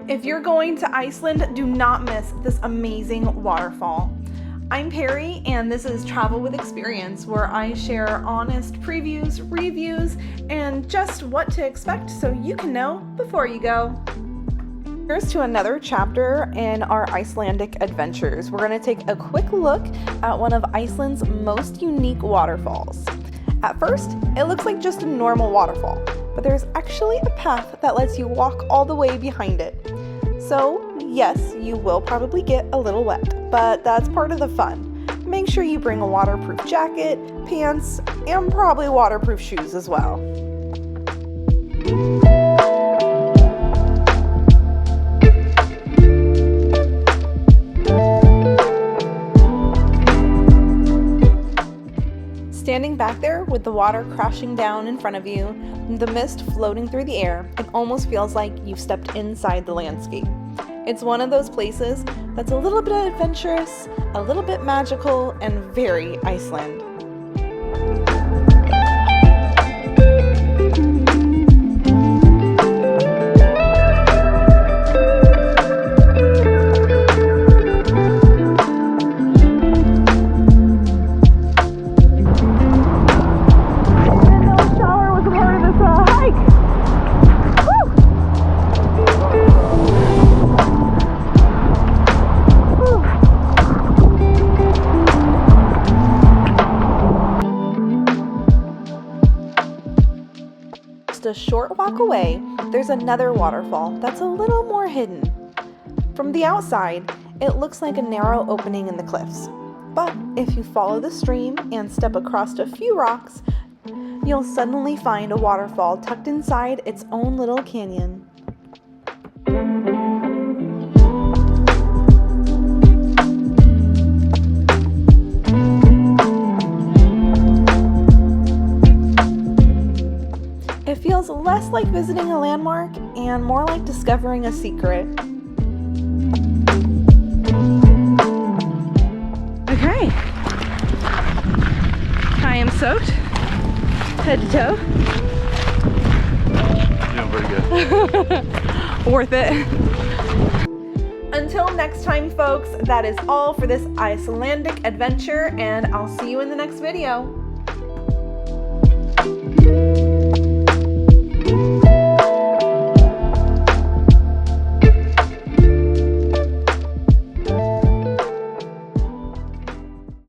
If you're going to Iceland, do not miss this amazing waterfall. I'm Perry, and this is Travel with Experience, where I share honest previews, reviews, and just what to expect so you can know before you go. Here's to another chapter in our Icelandic adventures. We're going to take a quick look at one of Iceland's most unique waterfalls. At first, it looks like just a normal waterfall, but there's actually a path that lets you walk all the way behind it. So, yes, you will probably get a little wet, but that's part of the fun. Make sure you bring a waterproof jacket, pants, and probably waterproof shoes as well. Standing back there with the water crashing down in front of you, the mist floating through the air, it almost feels like you've stepped inside the landscape. It's one of those places that's a little bit adventurous, a little bit magical, and very Iceland. A short walk away, there's another waterfall that's a little more hidden. From the outside, it looks like a narrow opening in the cliffs. But if you follow the stream and step across a few rocks, you'll suddenly find a waterfall tucked inside its own little canyon. It feels less like visiting a landmark and more like discovering a secret. Okay. I am soaked, head to toe. Doing pretty good. Worth it. Until next time, folks, that is all for this Icelandic adventure, and I'll see you in the next video.